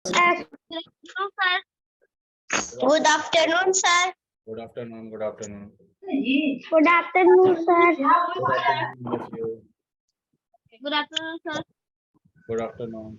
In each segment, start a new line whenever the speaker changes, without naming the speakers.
Sir. Good afternoon, sir.
Good afternoon. Good afternoon.
Good afternoon, sir.
Good afternoon, all of you.
Good afternoon, sir.
Good afternoon.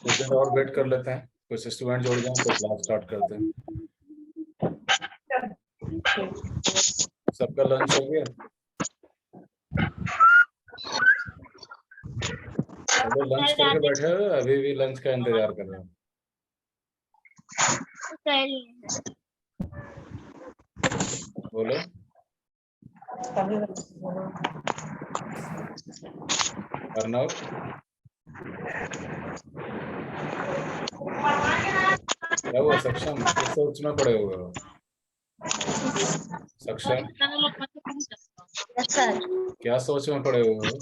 कुछ देर और wait कर लेते हैं, कुछ student जुड़ जाएं तो क्लास स्टार्ट करते हैं। सबका लंच हो गया? सब लोग लंच करके बैठे हो, अभी भी लंच का इंतजार कर रहे हो? बोलो। अर्नव, क्या हुआ? सक्षम किस सोच में पड़े हुए हो? सक्षम
सर,
क्या सोच में पड़े हुए हो?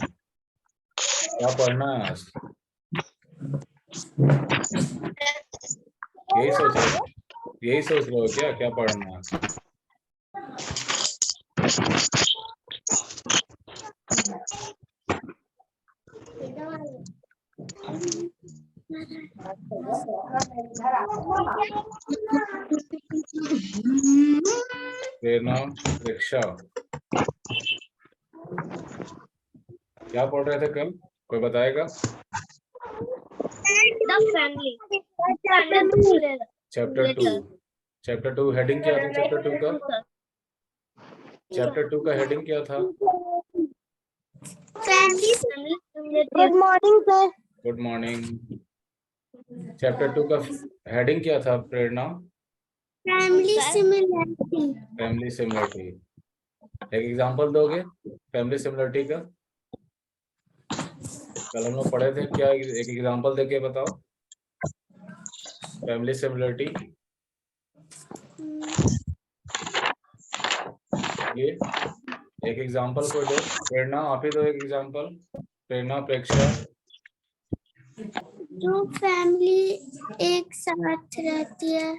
क्या पढ़ना है आज? यही सोच रहे हो? यही सोच रहे हो क्या क्या पढ़ना है? प्रेरणा, रिक्शा, क्या पढ़ रहे थे कल? कोई बताएगा? चैप्टर 2। चैप्टर 2 हेडिंग क्या था? चैप्टर 2 का हेडिंग क्या था?
Good morning, sir.
Good morning. Chapter 2 का हेडिंग क्या था Prerna?
Family similarity.
Family similarity. एक एग्जांपल दोगे फैमिली सिमिलरिटी का? कल हम लोग पढ़े थे, क्या एक एग्जांपल देके बताओ फैमिली सिमिलरिटी। ये एक एग्जांपल को दो। प्रेरणा आप ही दो एक एग्जांपल। प्रेरणा, प्रेक्षा।
जो फैमिली एक साथ रहती है.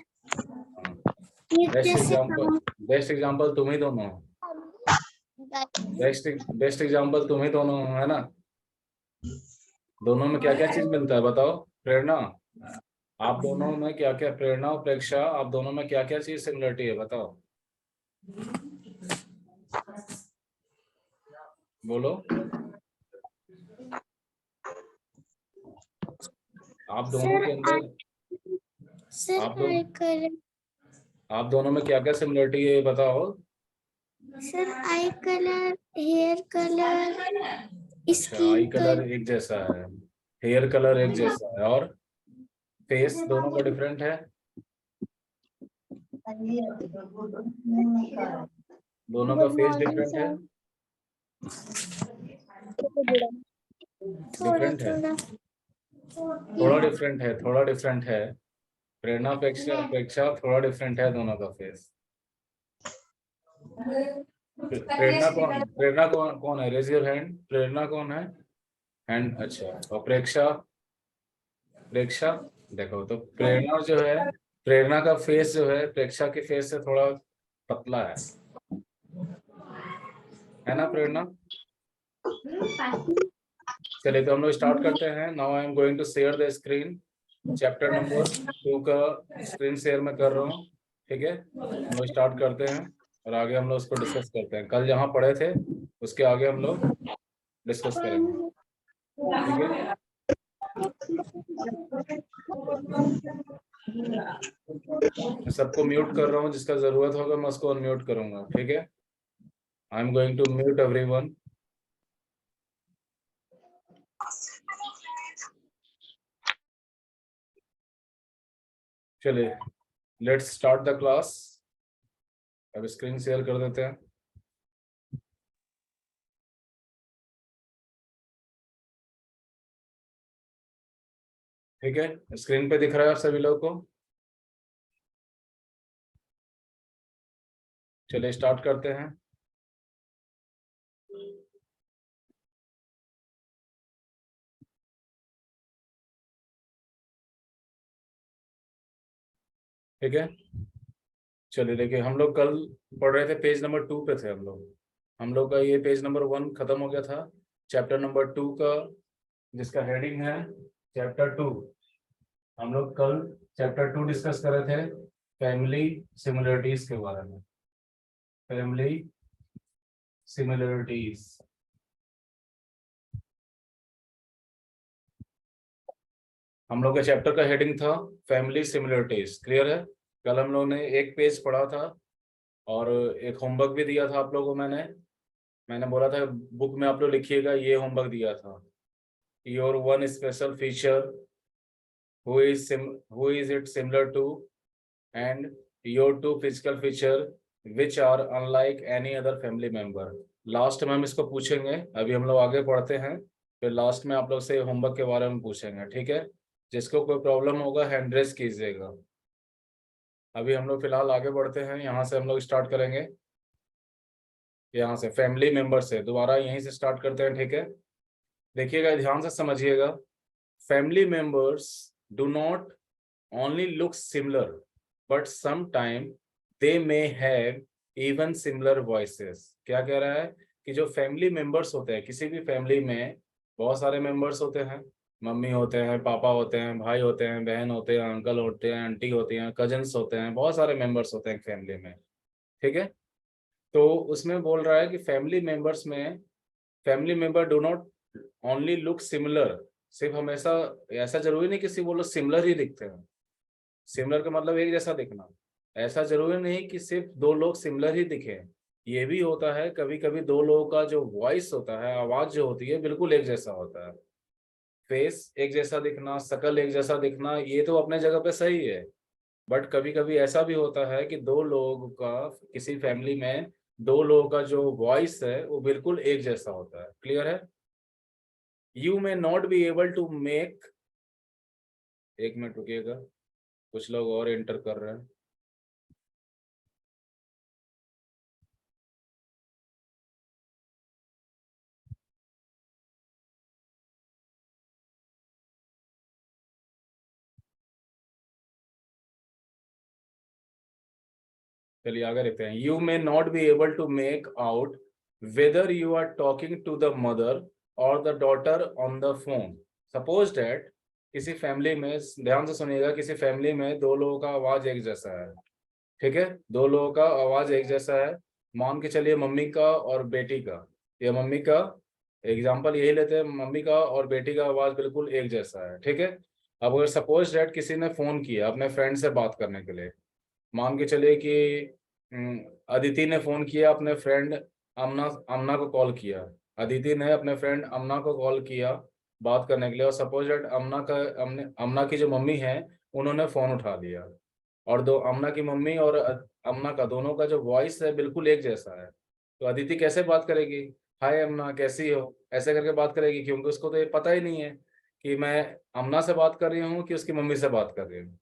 बेस्ट एग्जांपल तुम ही दोनों हो। बेस्ट एग्जांपल तुम ही दोनों हो, है ना? दोनों में क्या क्या चीज मिलता है बताओ? प्रेरणा, आप दोनों में क्या क्या, प्रेरणा और प्रेक्षा, आप दोनों में क्या क्या चीज सिमिलरिटी है बताओ? बोलो। आप दोनों के अंदर आप दोनों में क्या क्या सिमिलरिटी है बताओ?
Sir, eye colour, hair colour,
अच्छा, आई कलर एक जैसा है, हेयर कलर एक जैसा है, और फेस दोनों का डिफरेंट है। दोनों का फेस डिफरेंट है। डिफरेंट है, थोड़ा डिफरेंट है। प्रेरणा, प्रेक्षा थोड़ा डिफरेंट है दोनों का फेस। प्रेरणा कौन है? Raise your hand. प्रेरणा कौन है? हैंड। अच्छा, और प्रेक्षा देखो तो प्रेरणा जो है, प्रेरणा का फेस जो है प्रेक्षा के फेस से थोड़ा पतला है ना प्रेरणा? चलिए तो हम लोग स्टार्ट करते हैं। Now I am going to share the screen. Chapter number 2 का स्क्रीन शेयर मैं कर रहा हूँ, ठीक है? हम लोग स्टार्ट करते हैं और आगे हम लोग उसको डिस्कस करते हैं। कल जहाँ पढ़े थे उसके आगे हम लोग डिस्कस करेंगे, ठीक है? मैं सबको म्यूट कर रहा हूँ, जिसका जरूरत होगा मैं उसको अनम्यूट करूंगा, ठीक है? I am going to mute everyone. चलिए, लेट्स स्टार्ट द क्लास। अब स्क्रीन शेयर कर देते हैं। ठीक है, स्क्रीन पे दिख रहा है आप सभी लोगों को? चलिए स्टार्ट करते हैं। ठीक है। चलिए देखिए, हम लोग कल पढ़ रहे थे, पेज नंबर 2 पे थे हम लोग का ये पेज नंबर 1 खत्म हो गया था। चैप्टर नंबर 2 का जिसका हेडिंग है चैप्टर 2, हम लोग कल चैप्टर 2 डिस्कस कर रहे थे फैमिली सिमिलरिटीज के बारे में। फैमिली सिमिलरिटीज, हम लोग के चैप्टर का हेडिंग था फैमिली सिमिलरिटीज। क्लियर है? कल हम लोग ने एक पेज पढ़ा था और एक होमवर्क भी दिया था आप लोगों को। मैंने बोला था बुक में आप लोग लिखिएगा, ये होमवर्क दिया था। Your one special feature who is it similar to, and your two physical feature which are unlike any other family member। Last में हम इसको पूछेंगे, अभी हम लोग आगे पढ़ते हैं, फिर लास्ट में आप लोग से होमवर्क के बारे में पूछेंगे। ठीक है? जिसको कोई प्रॉब्लम होगा हैंड रेज कीजिएगा। अभी हम लोग फिलहाल आगे बढ़ते हैं, यहाँ से हम लोग स्टार्ट करेंगे, यहाँ से फैमिली मेंबर से दोबारा यहीं से स्टार्ट करते हैं। ठीक है? देखिएगा, ध्यान से समझिएगा। Family members do not only look similar, but sometime they may have even similar voices। क्या कह रहा है कि जो फैमिली मेंबर्स होते हैं, किसी भी फैमिली में बहुत सारे मेंबर्स होते हैं। मम्मी होते हैं, पापा होते हैं, भाई होते हैं, बहन होते हैं, अंकल होते हैं, आंटी होती हैं, कजन्स होते हैं, बहुत सारे मेंबर्स होते हैं फैमिली में। ठीक है? तो उसमें बोल रहा है कि फैमिली मेंबर्स में family member do not only look similar. सिर्फ हमेशा ऐसा जरूरी नहीं कि सिर्फ वो लोग सिमिलर ही दिखते हैं। सिमिलर का मतलब एक जैसा दिखना, ऐसा जरूरी नहीं कि सिर्फ दो लोग सिमिलर ही दिखे। ये भी होता है कभी कभी दो लोगों का जो वॉइस होता है, आवाज जो होती है, बिल्कुल एक जैसा होता है। फेस एक जैसा दिखना, शक्ल एक जैसा दिखना, ये तो अपने जगह पे सही है। बट कभी कभी ऐसा भी होता है कि दो लोगों का, किसी फैमिली में दो लोगों का जो वॉइस है वो बिल्कुल एक जैसा होता है। क्लियर है? You may not be able to make, एक मिनट रुकिएगा, कुछ लोग और एंटर कर रहे हैं। चलिए आगे देखते हैं। You may not be able to make out whether you are talking to the mother और the daughter on the phone. Suppose that किसी फैमिली में, ध्यान से सुनिएगा, किसी फैमिली में दो लोगों का आवाज एक जैसा है। ठीक है? दो लोगों का आवाज एक जैसा है। मान के चलिए मम्मी का और बेटी का, या मम्मी का एग्जाम्पल यही लेते हैं, मम्मी का और बेटी का आवाज बिल्कुल एक जैसा है। ठीक है? अब अगर सपोज डैट किसी ने फोन किया अपने फ्रेंड से बात करने के लिए, मान के चलिए कि अदिति ने फोन किया अपने फ्रेंड अमना अमना को कॉल किया। अदिति ने अपने फ्रेंड अमना को कॉल किया बात करने के लिए, और सपोज दैट अमना की जो मम्मी है उन्होंने फोन उठा लिया, और दो अमना की मम्मी और अमना का, दोनों का जो वॉइस है बिल्कुल एक जैसा है। तो अदिति कैसे बात करेगी? हाय अमना, कैसी हो, ऐसे करके बात करेगी, क्योंकि उसको तो ये पता ही नहीं है कि मैं अमना से बात कर रही हूँ कि उसकी मम्मी से बात कर रही हूँ।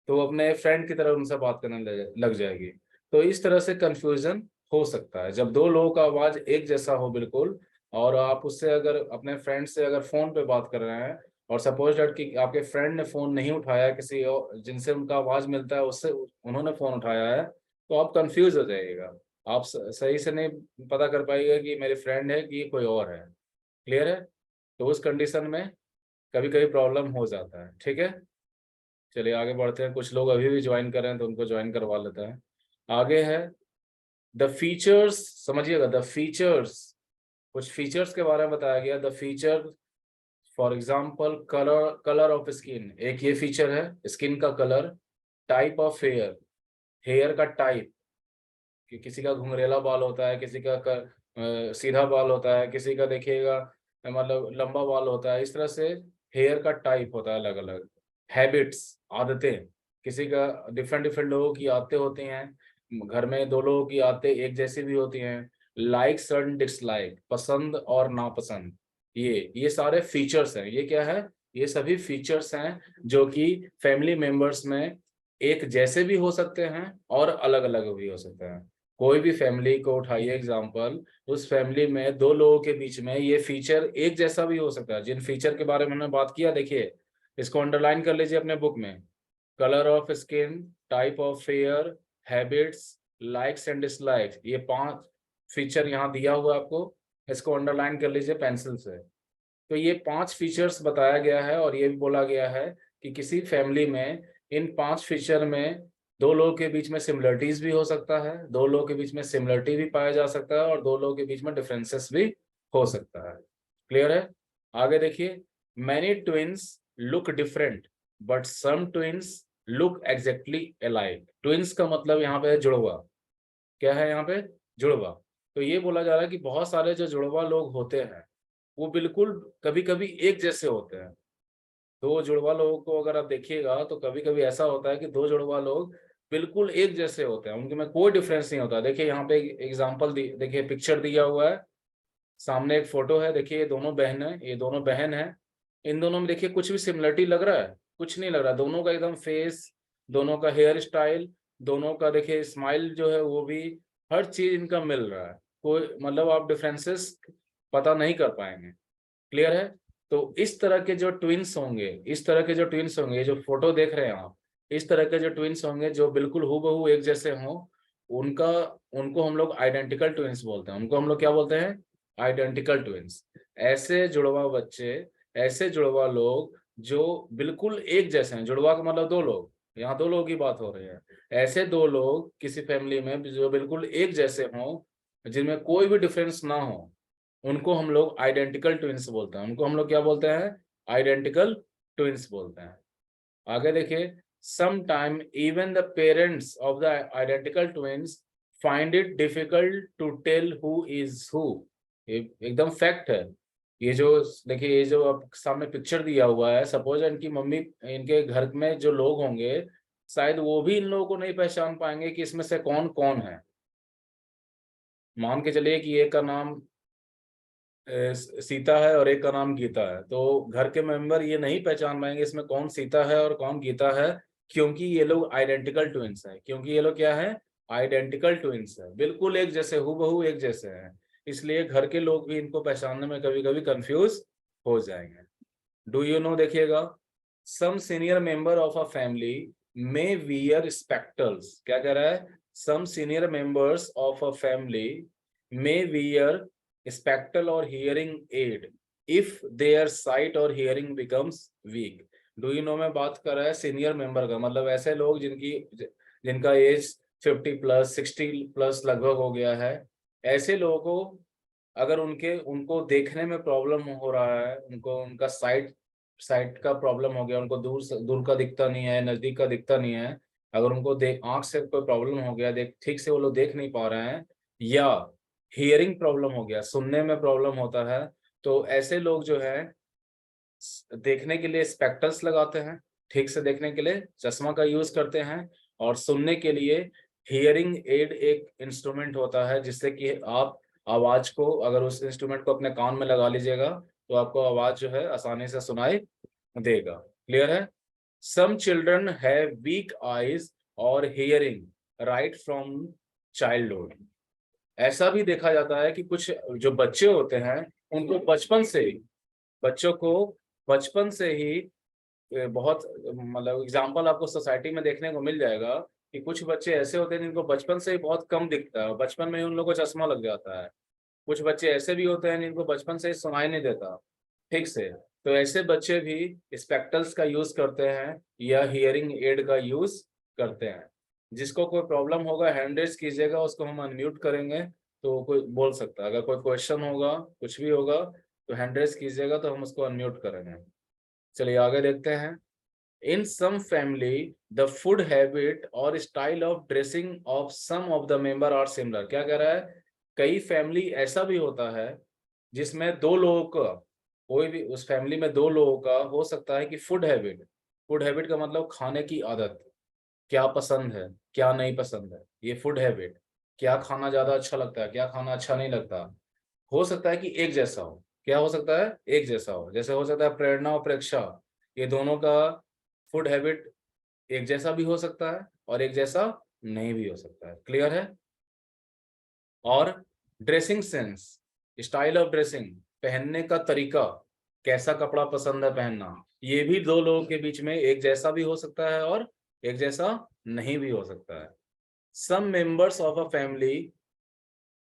तो वो अपने फ्रेंड की तरह उनसे बात करने लग जाएगी। तो इस तरह से कंफ्यूजन हो सकता है जब दो लोगों का आवाज एक जैसा हो बिल्कुल, और आप उससे अगर अपने फ्रेंड से अगर फोन पे बात कर रहे हैं, और सपोज दैट कि आपके फ्रेंड ने फोन नहीं उठाया, किसी और जिनसे उनका आवाज मिलता है उससे उन्होंने फोन उठाया है, तो आप कंफ्यूज हो जाइएगा। आप सही से नहीं पता कर पाइएगा कि मेरे फ्रेंड है कि कोई और है। क्लियर है? तो उस कंडीशन में कभी कभी प्रॉब्लम हो जाता है। ठीक है? चलिए आगे बढ़ते हैं। कुछ लोग अभी भी ज्वाइन कर रहे हैं तो उनको ज्वाइन करवा लेते हैं। आगे है द फीचर्स, समझिएगा द फीचर्स, कुछ फीचर्स के बारे में बताया गया। The feature for example colour, colour of skin, एक ये फीचर है स्किन का colour. Type of hair, hair का टाइप, कि किसी का घुंघरेला बाल होता है, किसी का सीधा बाल होता है, किसी का देखिएगा मतलब लंबा बाल होता है। इस तरह से हेयर का टाइप होता है अलग अलग। हैबिट्स, आदतें, किसी का डिफरेंट डिफरेंट लोगों की आदतें होती हैं। घर में दो लोगों की आदतें एक जैसी भी होती हैं। लाइक्स एंड डिसलाइक, पसंद और नापसंद, ये सारे फीचर्स हैं। ये क्या है? ये सभी फीचर्स हैं जो कि फैमिली मेंबर्स में एक जैसे भी हो सकते हैं और अलग अलग भी हो सकते हैं। कोई भी फैमिली को उठाइए एग्जांपल, उस फैमिली में दो लोगों के बीच में ये फीचर एक जैसा भी हो सकता है। जिन फीचर के बारे में हमने बात किया, देखिए इसको अंडरलाइन कर लीजिए अपने बुक में। Colour of skin, type of fair, habits, likes and dislikes. ये 5 फीचर यहाँ दिया हुआ है आपको, इसको अंडरलाइन कर लीजिए पेंसिल से। तो ये 5 फीचर्स बताया गया है और ये भी बोला गया है कि किसी फैमिली में इन 5 फीचर में 2 लोगों के बीच में सिमिलरिटीज भी हो सकता है, 2 लोगों के बीच में सिमिलरिटी भी पाया जा सकता है और 2 लोगों के बीच में डिफरेंसेस भी हो सकता है। क्लियर है? आगे देखिए, many twins look different but some twins look exactly alike. Twins का मतलब यहाँ पे है जुड़वा। क्या है यहाँ पे? जुड़वा। तो ये बोला जा रहा है कि बहुत सारे जो जुड़वा लोग होते हैं वो बिल्कुल कभी कभी एक जैसे होते हैं। 2 जुड़वा लोगों को अगर आप देखिएगा तो कभी कभी ऐसा होता है कि 2 जुड़वा लोग बिल्कुल एक जैसे होते हैं, उनके में कोई डिफरेंस नहीं होता। देखिए यहाँ पे एग्जांपल देखिए, पिक्चर दिया हुआ है, सामने एक फोटो है। देखिए ये दोनों बहन है, ये दोनों बहन है। इन दोनों में देखिए कुछ भी सिमिलरिटी लग रहा है? कुछ नहीं लग रहा। दोनों का एकदम फेस, दोनों का हेयर स्टाइल, दोनों का देखिए स्माइल जो है वो भी, हर चीज इनका मिल रहा है। कोई मतलब आप डिफरेंसेस पता नहीं कर पाएंगे। क्लियर है? तो इस तरह के जो ट्विंस होंगे, इस तरह के जो ट्विंस होंगे, ये जो फोटो देख रहे हैं आप, इस तरह के जो ट्विंस होंगे जो बिल्कुल हूबहू एक जैसे हों, उनका उनको हम लोग आइडेंटिकल ट्विंस बोलते हैं। उनको हम लोग क्या बोलते हैं? Identical twins. ऐसे जुड़वा बच्चे, ऐसे जुड़वा लोग जो बिल्कुल एक जैसे हैं। जुड़वा का मतलब 2 लोग, यहाँ 2 लोगों की बात हो रही है। ऐसे 2 लोग किसी फैमिली में जो बिल्कुल एक जैसे हों, जिनमें कोई भी डिफरेंस ना हो, उनको हम लोग आइडेंटिकल ट्विंस बोलते हैं। उनको हम लोग क्या बोलते हैं? आइडेंटिकल ट्विंस बोलते हैं। आगे देखिए, sometime even the parents of the identical twins find it difficult to tell who is who. एकदम फैक्ट है। ये जो देखिए, ये जो अब सामने पिक्चर दिया हुआ है, सपोज इनकी मम्मी, इनके घर में जो लोग होंगे, शायद वो भी इन लोगों को नहीं पहचान पाएंगे कि इसमें से कौन कौन है। मान के चलिए कि एक का नाम सीता है और एक का नाम गीता है, तो घर के मेंबर ये नहीं पहचान पाएंगे इसमें कौन सीता है और कौन गीता है, क्योंकि ये लोग आइडेंटिकल ट्विंस हैं। क्योंकि ये लोग क्या है? आइडेंटिकल ट्विंस है, बिल्कुल एक जैसे, हूबहू एक जैसे हैं। इसलिए घर के लोग भी इनको पहचानने में कभी कभी कंफ्यूज हो जाएंगे। डू यू नो, देखिएगा, some senior member of a family may wear spectacles. क्या कह रहा है? Some senior members of a family may wear spectacle or hearing aid if their sight or hearing becomes weak। do you know में बात कर रहा है senior member का, मतलब ऐसे लोग जिनका एज 50 प्लस 60 प्लस लगभग हो गया है। ऐसे लोगों को अगर उनको देखने में प्रॉब्लम हो रहा है, उनको उनका साइट का प्रॉब्लम हो गया, उनको दूर का दिखता नहीं है, नजदीक का दिखता नहीं है, अगर उनको आंख से कोई प्रॉब्लम हो गया, ठीक से वो लोग देख नहीं पा रहे हैं, या हियरिंग प्रॉब्लम हो गया, सुनने में प्रॉब्लम होता है, तो ऐसे लोग जो है देखने के लिए स्पेक्टल्स लगाते हैं, ठीक से देखने के लिए चश्मा का यूज करते हैं, और सुनने के लिए हियरिंग एड एक इंस्ट्रूमेंट होता है, जिससे कि आप आवाज को, अगर उस इंस्ट्रूमेंट को अपने कान में लगा लीजिएगा तो आपको आवाज जो है आसानी से सुनाई देगा। क्लियर है? Some children have weak eyes और हियरिंग राइट फ्रॉम चाइल्डहुड। ऐसा भी देखा जाता है कि कुछ जो बच्चे होते हैं उनको बच्चों को बचपन से ही बहुत, मतलब एग्जाम्पल आपको सोसाइटी में देखने को मिल जाएगा कि कुछ बच्चे ऐसे होते हैं जिनको बचपन से ही बहुत कम दिखता है, बचपन में ही उन लोगों को चश्मा लग जाता है। कुछ बच्चे ऐसे भी होते हैं जिनको बचपन से ही सुनाई नहीं देता ठीक से, तो ऐसे बच्चे भी स्पेक्टल्स का यूज करते हैं या हियरिंग एड का यूज करते हैं। जिसको कोई प्रॉब्लम होगा हैंड रेज कीजिएगा, उसको हम अनम्यूट करेंगे तो कोई बोल सकता है। अगर कोई क्वेश्चन होगा, कुछ भी होगा, तो हैंड रेज कीजिएगा तो हम उसको अनम्यूट करेंगे। चलिए आगे देखते हैं। In some family, the food habit or style of dressing of some of the member are similar। क्या कह रहा है? कई फैमिली ऐसा भी होता है जिसमें 2 लोगों का, कोई भी उस फैमिली में 2 लोगों का हो सकता है कि फूड हैबिट का मतलब खाने की आदत, क्या पसंद है क्या नहीं पसंद है, ये फूड हैबिट, क्या खाना ज्यादा अच्छा लगता है क्या खाना अच्छा नहीं लगता, हो सकता है कि एक जैसा हो। क्या हो सकता है? एक जैसा हो। जैसे हो सकता है प्रेरणा और प्रेक्षा, ये दोनों का फूड हैबिट एक जैसा भी हो सकता है और एक जैसा नहीं भी हो सकता है। क्लियर है? और dressing sense, style of dressing, पहनने का तरीका, कैसा कपड़ा पसंद है पहनना, ये भी 2 लोगों के बीच में एक जैसा भी हो सकता है और एक जैसा नहीं भी हो सकता है। Some members of a family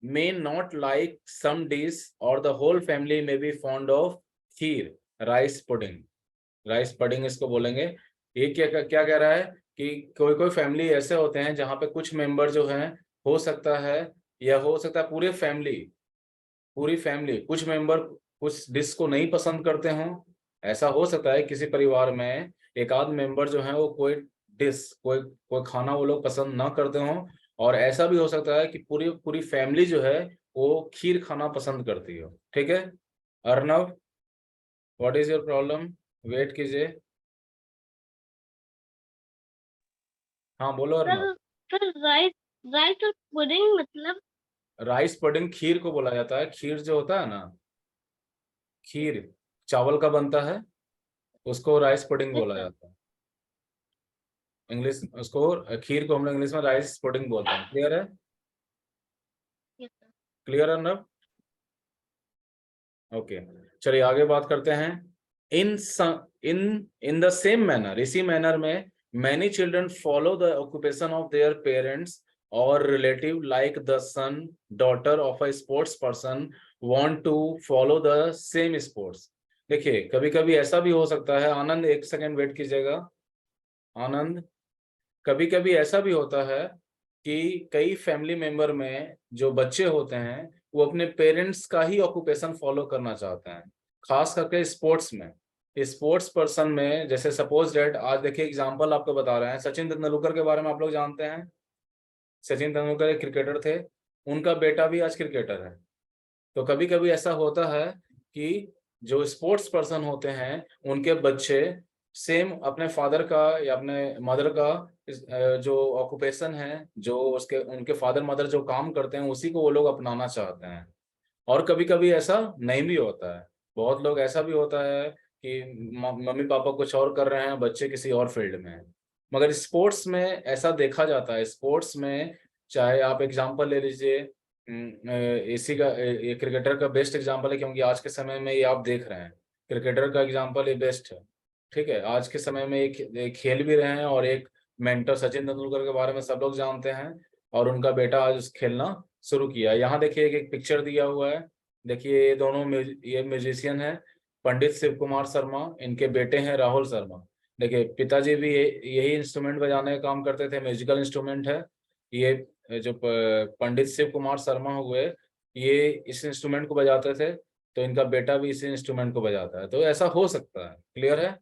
may not like some dish or the whole family may be fond of kheer, rice pudding. Rice pudding इसको बोलेंगे। ये क्या क्या कह रहा है कि कोई कोई फैमिली ऐसे होते हैं जहां पे कुछ मेंबर जो हैं, हो सकता है या हो सकता है पूरी फैमिली कुछ मेंबर कुछ डिश को नहीं पसंद करते हों। ऐसा हो सकता है किसी परिवार में एक आध मेंबर जो है वो कोई डिश कोई कोई खाना वो लोग पसंद ना करते हों। और ऐसा भी हो सकता है कि पूरी पूरी फैमिली जो है वो खीर खाना पसंद करती हो। ठीक है Arnav, what is your problem? Wait कीजिए। हाँ बोलो Arnav.
Sir sir rice rice और पुडिंग मतलब?
राइस पुडिंग खीर को बोला जाता है। खीर जो होता है ना, खीर चावल का बनता है, उसको राइस पुडिंग
यस
बोला
सर।
जाता है। इंग्लिश उसको, खीर को हम लोग इंग्लिश में राइस पुडिंग बोलते हैं। क्लियर है?
Yes sir.
क्लियर है ना? ओके, चलिए आगे बात करते हैं। In in in the same manner, इसी मैनर में many children follow the occupation of their parents और relative like the son daughter of a sports person want to follow the same sports. देखिए कभी कभी ऐसा भी हो सकता है, आनंद एक सेकेंड वेट कीजिएगा। आनंद, कभी कभी ऐसा भी होता है कि कई फैमिली मेंबर में जो बच्चे होते हैं वो अपने पेरेंट्स का ही ऑक्यूपेशन फॉलो करना चाहते हैं, खास करके स्पोर्ट्स में। स्पोर्ट्स पर्सन में जैसे सपोज डेट, आज देखिए एग्जांपल आपको बता रहे हैं, सचिन तेंदुलकर के बारे में आप लोग जानते हैं। सचिन तेंदुलकर एक क्रिकेटर थे, उनका बेटा भी आज क्रिकेटर है। तो कभी कभी ऐसा होता है कि जो स्पोर्ट्स पर्सन होते हैं उनके बच्चे सेम अपने फादर का या अपने मदर का जो ऑक्यूपेशन है, जो उसके उनके फादर मदर जो काम करते हैं उसी को वो लोग अपनाना चाहते हैं। और कभी कभी ऐसा नहीं भी होता है। बहुत लोग ऐसा भी होता है कि मम्मी पापा कुछ और कर रहे हैं, बच्चे किसी और फील्ड में हैं। मगर स्पोर्ट्स में ऐसा देखा जाता है। स्पोर्ट्स में चाहे आप एग्जांपल ले लीजिए, इसी का ये क्रिकेटर का बेस्ट एग्जांपल है, क्योंकि आज के समय में ये आप देख रहे हैं क्रिकेटर का एग्जांपल ये बेस्ट है। ठीक है, आज के समय में एक खेल भी रहे हैं और एक मेंटर सचिन तेंदुलकर के बारे में सब लोग जानते हैं, और उनका बेटा आज खेलना शुरू किया। यहाँ देखिए एक पिक्चर दिया हुआ है। देखिए ये दोनों ये म्यूजिशियन है, पंडित शिव कुमार शर्मा, इनके बेटे हैं राहुल शर्मा। देखिए पिताजी भी यही इंस्ट्रूमेंट बजाने का काम करते थे, म्यूजिकल इंस्ट्रूमेंट है ये। जो पंडित शिव कुमार शर्मा हुए, ये इस इंस्ट्रूमेंट को बजाते थे, तो इनका बेटा भी इसी इंस्ट्रूमेंट को बजाता है। तो ऐसा हो सकता है। क्लियर है?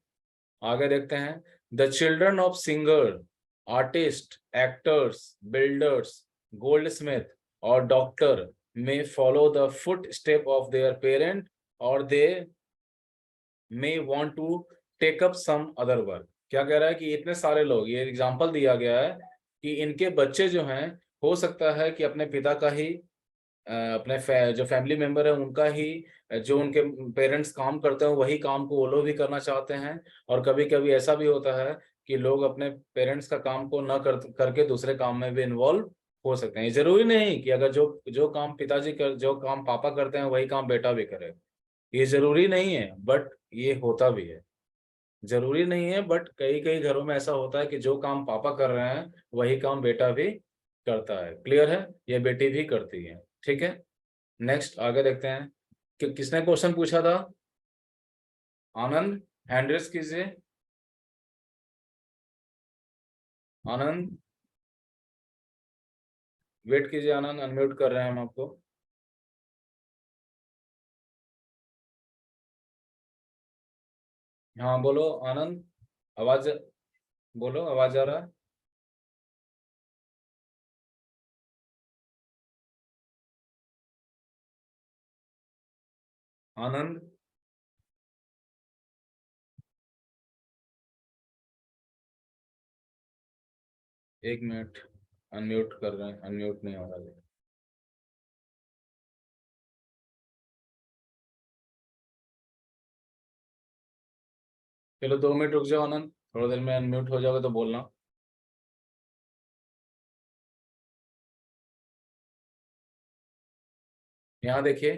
आगे देखते हैं। The children of singer, artist, actors, builders, gold Smith और डॉक्टर में follow the foot step of their parent और दे may want to take up some other work। क्या कह रहा है कि इतने सारे लोग, ये एग्जांपल दिया गया है कि इनके बच्चे जो हैं, हो सकता है कि अपने पिता का ही अपने जो फैमिली मेंबर है उनका ही जो उनके पेरेंट्स काम करते हैं वही काम को वो लोग भी करना चाहते हैं। और कभी कभी ऐसा भी होता है कि लोग अपने पेरेंट्स का काम को न करके दूसरे काम में भी इन्वॉल्व हो सकते हैं। ये जरूरी नहीं कि अगर जो जो काम पिताजी कर जो काम पापा करते हैं वही काम बेटा भी करे। ये जरूरी नहीं है, बट ये होता भी है। जरूरी नहीं है, बट कई कई घरों में ऐसा होता है कि जो काम पापा कर रहे हैं वही काम बेटा भी करता है। क्लियर है? ये बेटी भी करती है। ठीक है, नेक्स्ट आगे देखते हैं कि किसने क्वेश्चन पूछा था। आनंद, हैंड रेस कीजिए। आनंद वेट कीजिए, आनंद अनम्यूट कर रहे हैं हम आपको। हाँ बोलो आनंद, आवाज, बोलो आवाज आ रहा है। आनंद, एक मिनट, अनम्यूट कर रहे हैं, अनम्यूट नहीं हो रहा है। चलो 2 मिनट रुक जाओ आनंद, थोड़ा देर में अनम्यूट हो जाओगे तो बोलना। यहाँ देखिए,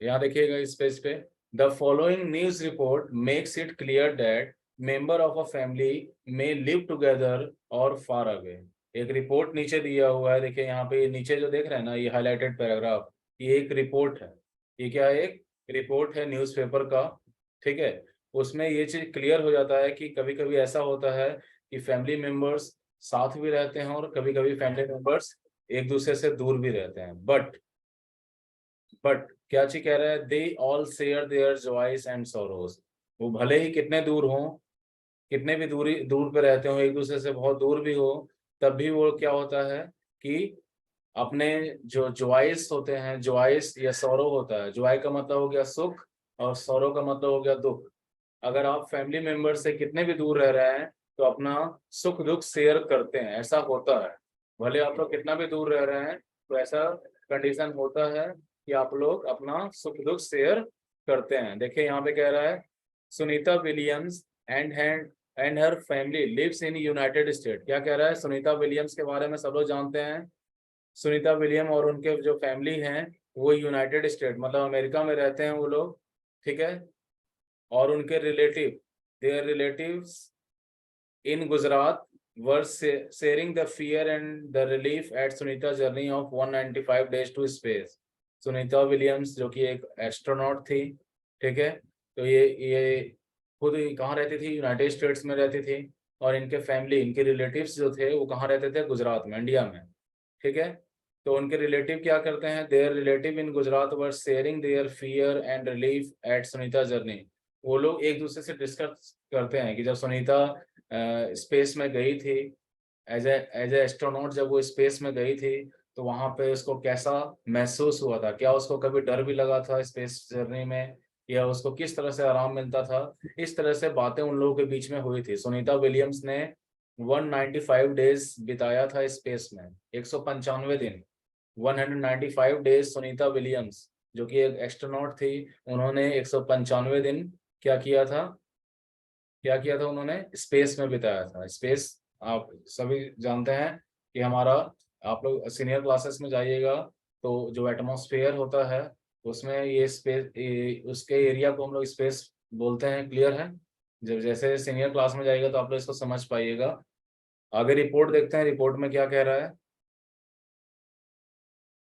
यहाँ देखिएगा इस पेज पे, the following news report makes it clear that member of a family may live together और फार अवे। एक रिपोर्ट नीचे दिया हुआ है, देखिए यहाँ पे नीचे जो देख रहे हैं ना, ये हाईलाइटेड पैराग्राफ, ये एक रिपोर्ट है। ये क्या है? एक रिपोर्ट है न्यूज़पेपर का, ठीक है। उसमें ये चीज क्लियर हो जाता है कि कभी कभी ऐसा होता है कि फैमिली मेंबर्स साथ भी रहते हैं और कभी कभी फैमिली मेंबर्स एक दूसरे से दूर भी रहते हैं। बट क्या चीज कह रहा है? They all share their joys and sorrows. वो भले ही कितने दूर हों, कितने भी दूर पे रहते हो, एक दूसरे से बहुत दूर भी हो, तब भी वो क्या होता है कि अपने जो जॉयस होते हैं, जॉयस या सौरव होता है, जॉय का मतलब हो गया सुख और सौरव का मतलब हो गया दुख। अगर आप फैमिली मेंबर से कितने भी दूर रह रहे हैं तो अपना सुख दुख शेयर करते हैं, ऐसा होता है। भले आप लोग कितना भी दूर रह रहे हैं तो ऐसा कंडीशन होता है कि आप लोग अपना सुख दुख शेयर करते हैं। देखिए यहाँ पे कह रहा है, Sunita Williams and her family lives in United State. क्या कह रहा है? सुनीता विलियम्स के बारे में सब लोग जानते हैं। सुनीता विलियम और उनके जो फैमिली हैं वो यूनाइटेड स्टेट मतलब अमेरिका में रहते हैं वो लोग, ठीक है। और उनके relative, their relatives in Gujarat were sharing the fear and the relief at Sunita journey of 195 days to space. Sunita Williams जो कि एक एस्ट्रोनॉट थी, ठीक है। तो ये खुद कहाँ रहती थी? यूनाइटेड स्टेट्स में रहती थी। और इनके फैमिली, इनके रिलेटिव्स जो थे वो कहाँ रहते थे? गुजरात में, इंडिया में, ठीक है। तो उनके रिलेटिव क्या करते हैं? Their relative in Gujarat were sharing their fear and relief at Sunita journey. वो लोग एक दूसरे से डिस्कस करते हैं कि जब सुनीता स्पेस में गई थी, एज ए एस्ट्रोनॉट, जब वो स्पेस में गई थी तो वहां पे उसको कैसा महसूस हुआ था, क्या उसको कभी डर भी लगा था स्पेस जर्नी में, या उसको किस तरह से आराम मिलता था। इस तरह से बातें उन लोगों के बीच में हुई थी। सुनीता विलियम्स ने 195 डेज बिताया था स्पेस में, 195 दिन, 195 डेज। सुनीता विलियम्स जो कि एक एस्ट्रोनॉट थी, उन्होंने 195 दिन क्या किया था? क्या किया था? उन्होंने स्पेस में बिताया था। स्पेस आप सभी जानते हैं कि हमारा, आप लोग सीनियर क्लासेस में जाइएगा तो जो एटमॉस्फेयर होता है उसमें ये स्पेस, उसके एरिया को हम लोग स्पेस बोलते हैं। क्लियर है? जब जैसे सीनियर क्लास में जाइएगा तो आप लोग इसको समझ पाइएगा। आगे रिपोर्ट देखते हैं, रिपोर्ट में क्या कह रहा है।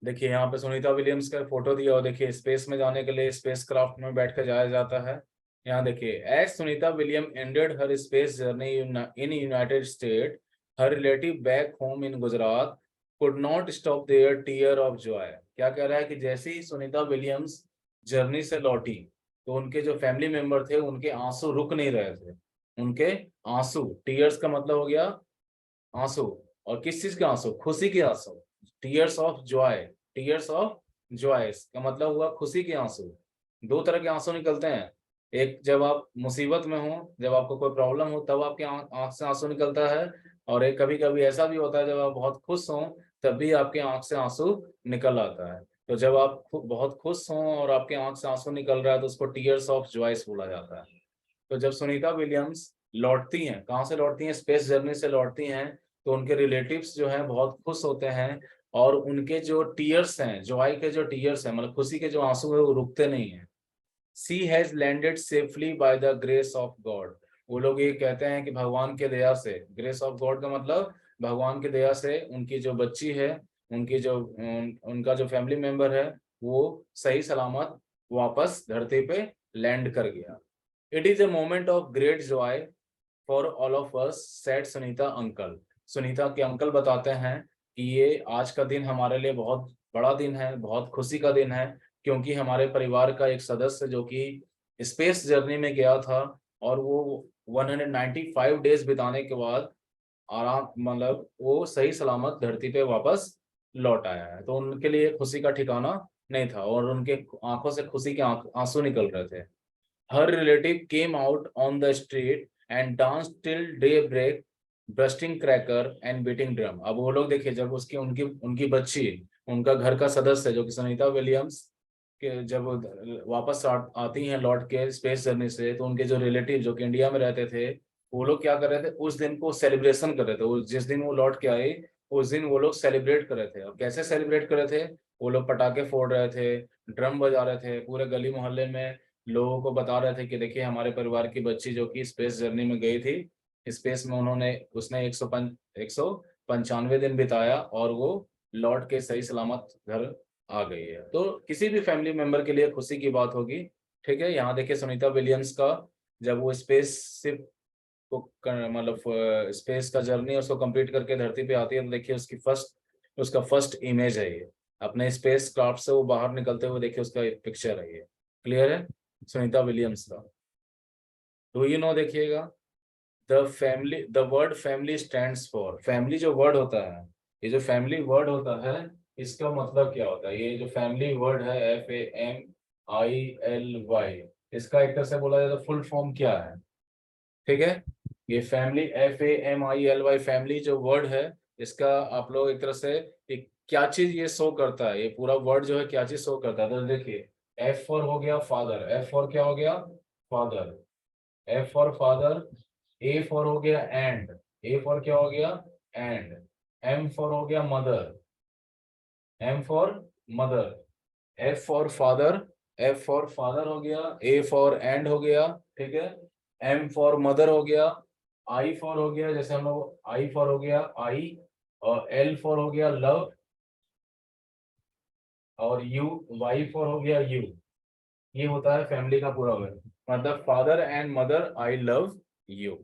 देखिए यहाँ पे सुनीता विलियम्स का फोटो दिया और देखिए स्पेस में जाने के लिए स्पेस क्राफ्ट में बैठ कर जाया जाता है। यहाँ देखिए, as Sunita William ended her space journey in United State, her relative back home in Gujarat could not stop their tear of joy. क्या कह रहा है कि जैसे ही सुनीता विलियम्स जर्नी से लौटी तो उनके जो फैमिली मेंबर थे उनके आंसू रुक नहीं रहे थे। उनके आंसू, टीयर्स का मतलब हो गया आंसू, और किस चीज के आंसू? खुशी के आंसू। Tears of Joy, tears of Joy का मतलब हुआ खुशी के आंसू। दो तरह के आंसू निकलते हैं, एक जब आप मुसीबत में हो, जब आपको कोई प्रॉब्लम हो तब आपके आंख से आंसू निकलता है, और एक कभी कभी ऐसा भी होता है जब आप बहुत खुश हो तब भी आपके आंख से आंसू निकल आता है। तो जब आप बहुत खुश हो और आपके आंख से आंसू निकल रहा है तो उसको टीयर्स ऑफ जॉयस बोला जाता है। तो जब सुनीता विलियम्स लौटती हैं, कहाँ से लौटती हैं? स्पेस जर्नी से लौटती हैं, तो उनके रिलेटिव्स जो हैं बहुत खुश होते हैं, और उनके जो टीयर्स हैं, जॉय के जो टीयर्स हैं मतलब खुशी के जो आंसू है वो रुकते नहीं हैं। She has landed safely by the grace of God. वो लोग ये कहते हैं कि भगवान के दया से, ग्रेस ऑफ गॉड का मतलब भगवान की दया से उनकी जो बच्ची है, उनकी जो उनका जो फैमिली मेंबर है वो सही सलामत वापस धरती पे लैंड कर गया। It is a moment of great Joy for all of us, said Sunita uncle. Sunita के अंकल बताते हैं कि ये आज का दिन हमारे लिए बहुत बड़ा दिन है, बहुत खुशी का दिन है, क्योंकि हमारे परिवार का एक सदस्य जो कि स्पेस जर्नी में गया था और वो 195 डेज बिताने के बाद आराम मतलब वो सही सलामत धरती पे वापस लौट आया है। तो उनके लिए खुशी का ठिकाना नहीं था और उनके आंखों से खुशी के आंसू निकल रहे थे। Her relative came out on the street and danced till daybreak, bursting cracker and beating drum। अब वो लोग देखिए, जब उसकी उनकी उनकी बच्ची, उनका घर का सदस्य जो कि सुनीता विलियम्स के जब वापस आती हैं लौट के स्पेस जर्नी से, तो उनके जो रिलेटिव जो कि इंडिया में रहते थे वो लोग क्या कर रहे थे? उस दिन को सेलिब्रेशन कर रहे थे। जिस दिन वो लौट के आए उस दिन वो लोग सेलिब्रेट कर रहे थे। और कैसे सेलिब्रेट कर रहे थे? वो लोग पटाखे फोड़ रहे थे, ड्रम बजा रहे थे, पूरे गली मोहल्ले में लोगों को बता रहे थे कि देखिए हमारे परिवार की बच्ची जो कि स्पेस जर्नी में गई थी, स्पेस में उसने 195 दिन बिताया और वो लौट के सही सलामत घर आ गई है। तो किसी भी फैमिली मेंबर के लिए खुशी की बात होगी। ठीक है, यहाँ देखिए सुनीता विलियम्स का जब वो स्पेस शिप को मतलब स्पेस का जर्नी उसको कंप्लीट करके धरती पे आती है, तो देखिए उसका फर्स्ट इमेज है ये, अपने स्पेस क्राफ्ट से वो बाहर निकलते हुए देखिए उसका एक पिक्चर है ये। क्लियर है, सुनीता विलियम्स का। डू यू नो, देखिएगा, the word family stands for, family जो वर्ड होता है, ये जो फैमिली वर्ड होता है इसका मतलब क्या होता है? ये जो फैमिली वर्ड है FAMILY, इसका एक तरह से बोला जाए तो फुल फॉर्म क्या है? ठीक है, ये फैमिली FAMILY, फैमिली जो वर्ड है इसका आप लोग एक तरह से एक क्या चीज ये शो करता है, ये पूरा वर्ड जो है क्या चीज शो करता है? तो देखिए F फॉर हो गया फादर, F फॉर क्या हो गया? Father, F for father. A for हो गया एंड, A फॉर क्या हो गया? एंड। M फॉर हो गया mother, M for mother. F for father, F for father हो गया, A फॉर एंड हो गया, ठीक है, M फॉर मदर हो गया, I फॉर हो गया, जैसे हम लोग I फॉर हो गया आई, और L फॉर हो गया लव, और U, Y फॉर हो गया यू। ये होता है फैमिली का पूरा वर्ड, मतलब father and mother I love you.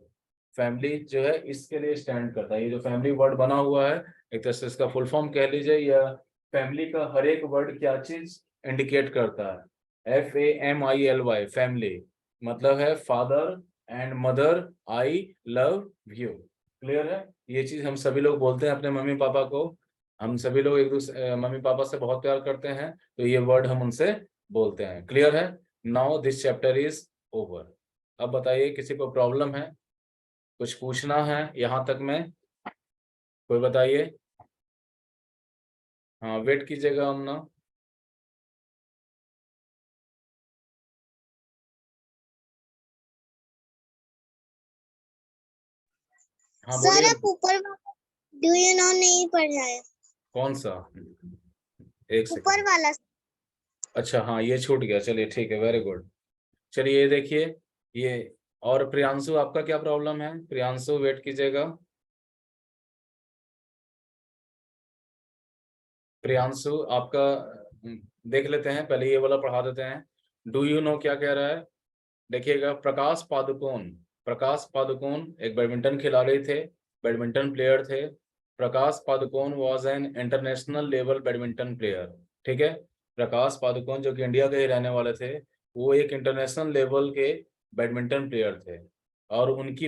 Family जो है इसके लिए स्टैंड करता है। ये जो फैमिली वर्ड बना हुआ है एक तरह से इसका फुल फॉर्म कह लीजिए, या फैमिली का हर एक वर्ड क्या चीज इंडिकेट करता है? FAMILY, फैमिली मतलब है father and mother I love you. Clear है? ये चीज हम सभी लोग बोलते हैं अपने मम्मी पापा को, हम सभी लोग एक दूसरे मम्मी पापा से बहुत प्यार करते हैं, तो ये वर्ड हम उनसे बोलते हैं। क्लियर है? Now this chapter is over. अब बताइए किसी को प्रॉब्लम है, कुछ पूछना है यहाँ तक में? कोई बताइए। हाँ, वेट कीजिएगा हम ना। हाँ
सर
बोलिए।
आप ऊपर डू यू नो नहीं पढ़ा है?
कौन सा? एक
ऊपर
सेकंड।
वाला।
अच्छा हाँ, ये छूट गया, चलिए ठीक है, वेरी गुड। चलिए ये देखिए ये। और प्रियांशु आपका क्या प्रॉब्लम है? प्रियांशु वेट कीजिएगा। प्रियांशु आपका देख लेते हैं, पहले ये वाला पढ़ा देते हैं। डू यू नो क्या कह रहा है? देखिएगा, प्रकाश पादुकोण, प्रकाश पादुकोण एक बैडमिंटन खिलाड़ी थे, बैडमिंटन प्लेयर थे। Prakash Padukone was an international level badminton player. ठीक है, प्रकाश पादुकोण जो कि इंडिया के ही रहने वाले थे, वो एक इंटरनेशनल लेवल के बैडमिंटन प्लेयर थे। और उनकी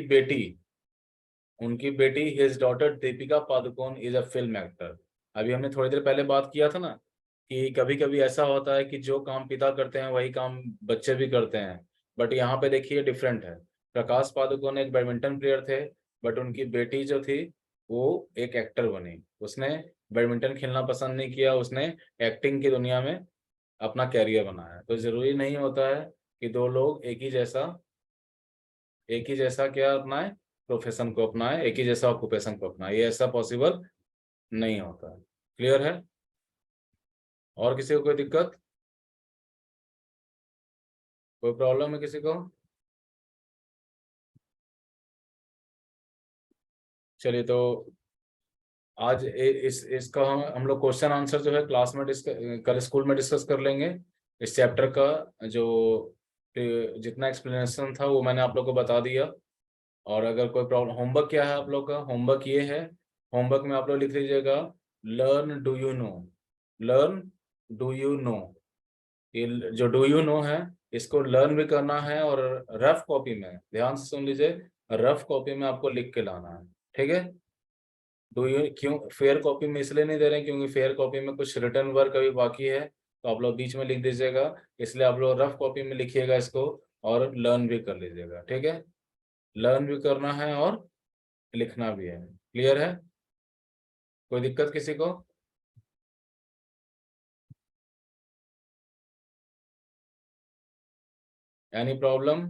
बेटी his daughter Deepika Padukone is a film actor. अभी हमने थोड़ी देर पहले बात किया था ना कि कभी कभी ऐसा होता है कि जो काम पिता करते हैं वही काम बच्चे भी करते हैं, बट यहाँ पे देखिए डिफरेंट है। प्रकाश पादुकोण एक बैडमिंटन प्लेयर थे, बट उनकी बेटी जो थी वो एक एक्टर बनी। उसने बैडमिंटन खेलना पसंद नहीं किया, उसने एक्टिंग की दुनिया में अपना कैरियर बनाया। तो जरूरी नहीं होता है कि दो लोग एक ही जैसा क्या अपनाए, प्रोफेशन को अपनाए, एक ही जैसा ऑक्यूपेशन को अपनाए, ये ऐसा पॉसिबल नहीं होता है। क्लियर है? और किसी को कोई दिक्कत, कोई प्रॉब्लम है किसी को? चलिए तो आज इसका हम लोग क्वेश्चन आंसर जो है क्लास में कल स्कूल में डिस्कस कर लेंगे। इस चैप्टर का जो जितना एक्सप्लेनेशन था वो मैंने आप लोग को बता दिया। और अगर कोई प्रॉब्लम, होमवर्क क्या है आप लोग का? होमवर्क ये है, होमवर्क में आप लोग लिख लीजिएगा learn do you no, learn do you no. ये जो डू यू नो है इसको लर्न भी करना है, और रफ कॉपी में ध्यान से सुन लीजिए, रफ कॉपी में आपको लिख के लाना है। ठीक है? डू यू, क्यों फेयर कॉपी में इसलिए नहीं दे रहे हैं क्योंकि फेयर कॉपी में कुछ रिटर्न वर्क अभी बाकी है, तो आप लोग बीच में लिख दीजिएगा, इसलिए आप लोग रफ कॉपी में लिखिएगा इसको, और लर्न भी कर लीजिएगा। ठीक है? लर्न भी करना है और लिखना भी है। क्लियर है? कोई दिक्कत किसी को? Any problem?